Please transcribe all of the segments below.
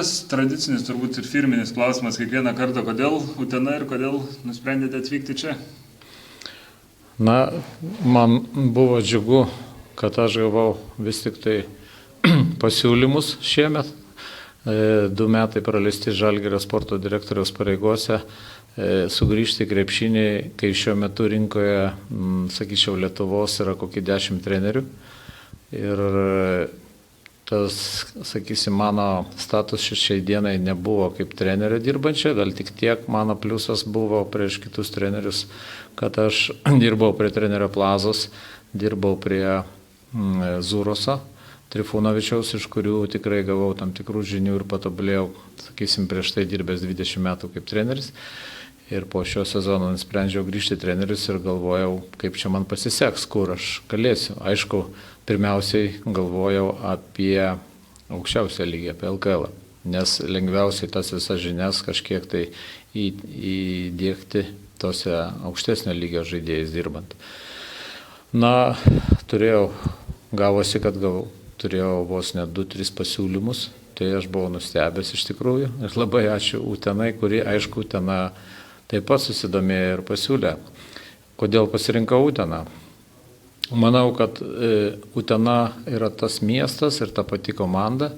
tas tradicinis turbūt ir firminis klausimas kiekvieną kartą, kodėl Utena ir kodėl nusprendėte atvykti čia? Na, man buvo džiugu, kad aš gavau vis tik tai pasiūlymus šiemet. 2 metai praleisti Žalgirio sporto direktoriaus pareigose, sugrįžti į krepšinį, kai šiuo metu rinkoje, sakyčiau, Lietuvos yra kokį 10 trenerių. Ir tas, sakysim, mano status šiai dienai nebuvo kaip trenerio dirbančio, gal tik tiek mano pliusas buvo prieš kitus trenerius, kad aš dirbau prie trenerio Plazos, dirbau prie Zuroso Trifunovičiaus, iš kurių tikrai gavau tam tikrų žinių ir patobulėjau, sakysim, prieš tai dirbęs 20 metų kaip treneris. Ir po šio sezono nusprendžiau grįžti trenerius ir galvojau, kaip čia man pasiseks, kur aš galėsiu. Aišku, pirmiausiai galvojau apie aukščiausią lygį, apie LKL, nes lengviausiai tas visas žinias kažkiek tai įdėkti tose aukštesnio lygio žaidėjais dirbant. Na, gavosi, kad turėjau vos net 2-3 pasiūlymus, tai aš buvau nustebęs iš tikrųjų. Ir labai ačiū Utenai, kuri, aišku, Utena taip pat susidomėjo ir pasiūlė. Kodėl pasirinkau Uteną? Manau, kad Utena yra tas miestas ir ta pati komanda,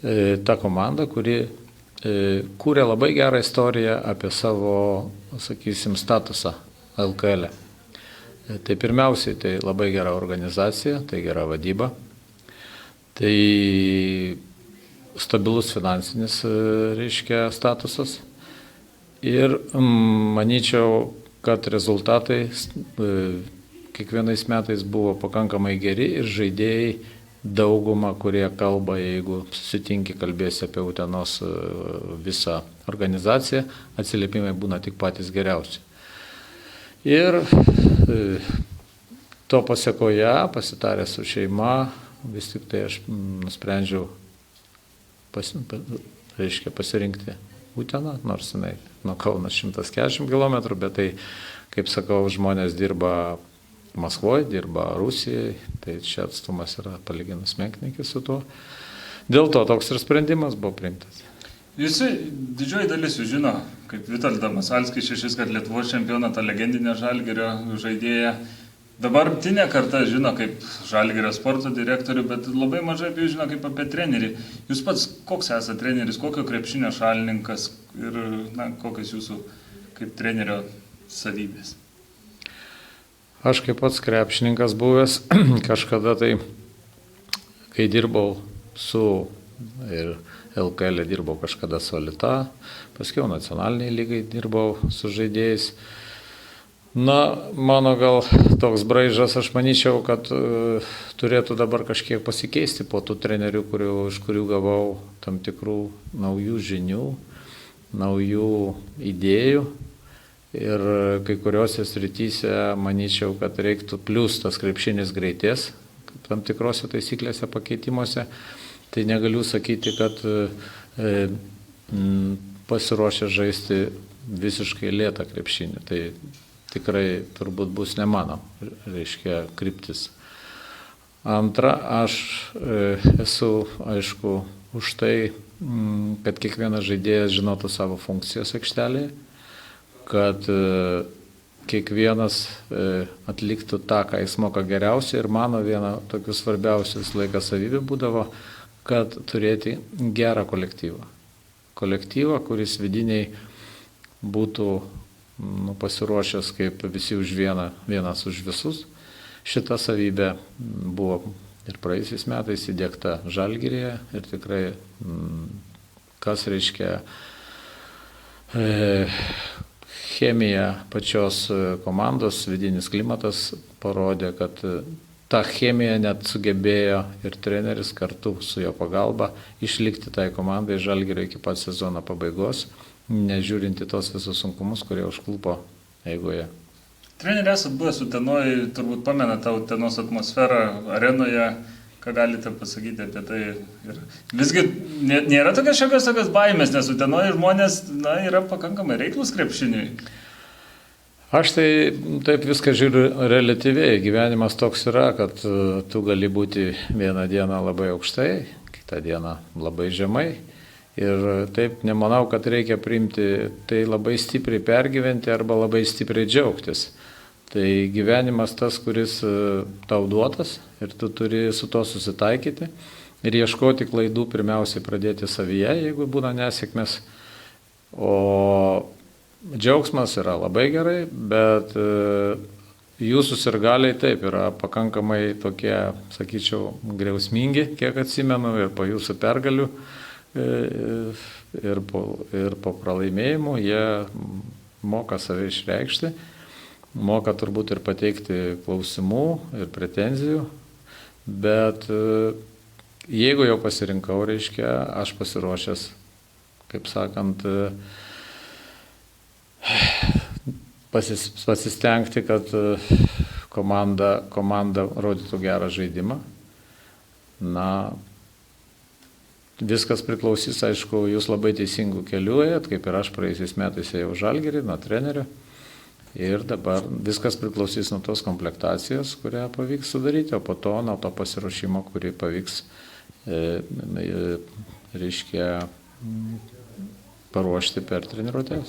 ta komanda, kuri kūrė labai gerą istoriją apie savo, sakysim, statusą LKL. Tai pirmiausiai, tai labai gera organizacija, tai gera vadyba, tai stabilus finansinis, reiškia, statusas. Ir manyčiau, kad rezultatai kiekvienais metais buvo pakankamai geri ir žaidėjai dauguma, kurie kalba, jeigu susitinki, kalbėsi apie Utenos visą organizaciją, atsiliepimai būna tik patys geriausi. Ir to pasekoje, pasitarę su šeima, vis tik tai aš nusprendžiau pasirinkti Uteną, nors jinai nuo Kauno 140 km, bet tai, kaip sakau, žmonės dirba Maskvoje, dirba Rusijoje, tai čia atstumas yra palyginus menkniekis su tuo. Dėl to toks ir sprendimas buvo priimtas. Visi, didžioji dalis jūs žino, kaip Vitoldą Masalskį, 6 kart Lietuvos čempioną, tą legendinę Žalgirio žaidėją. Dabartinė karta žino kaip Žalgirio sporto direktorių, bet labai mažai apie jūs žino kaip apie trenerį. Jūs pats koks esate treneris, kokio krepšinio šalininkas ir kokios jūsų kaip trenerio savybės? Aš kaip pats krepšininkas buvęs, kažkada tai, kai dirbau su ir LKL dirbau kažkada su Alita, paskiau nacionaliniai lygai dirbau su žaidėjais. Na, mano gal toks braižas, aš manyčiau, kad turėtų dabar kažkiek pasikeisti po tų trenerių, iš kurių gavau tam tikrų naujų žinių, naujų idėjų. Ir kai kuriuose srityse manyčiau, kad reiktų plius tas krepšinis greitės, tam tikrose taisyklėse pakeitimuose. Tai negaliu sakyti, kad pasiruošę žaisti visiškai lėtą krepšinį. Tai tikrai turbūt bus ne mano, reiškia, kryptis. Antra, aš esu, aišku, už tai, kad kiekvienas žaidėjas žinotų savo funkcijas aikštelėje, kad kiekvienas atliktų tą, ką jis moka geriausiai. Ir mano viena tokių svarbiausių laiką savybė būdavo, kad turėti gerą kolektyvą. Kolektyvą, kuris vidiniai būtų pasiruošęs kaip visi už vieną, vienas už visus. Šita savybė buvo ir praėjusiais metais įdiegta Žalgiryje ir tikrai, kas reiškia chemija pačios komandos, vidinis klimatas parodė, kad tą chemiją net sugebėjo ir treneris kartu su jo pagalba išlikti tai komandai Žalgirio iki pat sezono pabaigos, nežiūrinti tos visus sunkumus, kurie užklupo eigoje. Trenerį esat buvęs Utenoje, turbūt pamenate tą Utenos atmosferą arenoje, ką galite pasakyti apie tai. Ir visgi nėra tokios baimės, nes Utenoje žmonės yra pakankamai reiklus krepšiniui. Aš tai taip viską žiūriu reliatyviai. Gyvenimas toks yra, kad tu gali būti vieną dieną labai aukštai, kitą dieną labai žemai. Ir taip nemanau, kad reikia priimti tai labai stipriai pergyventi arba labai stipriai džiaugtis. Tai gyvenimas tas, kuris tau duotas ir tu turi su to susitaikyti ir ieškoti klaidų pirmiausiai pradėti savyje, jeigu būna nesėkmės. O džiaugsmas yra labai gerai, bet jūsų sirgaliai taip yra pakankamai tokie, sakyčiau, griausmingi, kiek atsimenu, ir po jūsų pergalių, ir po pralaimėjimų jie moka save išreikšti, moka turbūt ir pateikti klausimų ir pretenzijų, bet jeigu jau pasirinkau, reiškia, aš pasiruošęs, kaip sakant, pasistengti, kad komanda rodytų gerą žaidimą. Na, viskas priklausys, aišku, jūs labai teisingų kelių ėjot, kaip ir aš praėjusiais metais ėjau Žalgirį, nuo trenerio. Ir dabar viskas priklausys nuo tos komplektacijos, kurią pavyks sudaryti, o po to nuo to pasiruošimo, kurį pavyks, reiškia, paruošti per treniruotes.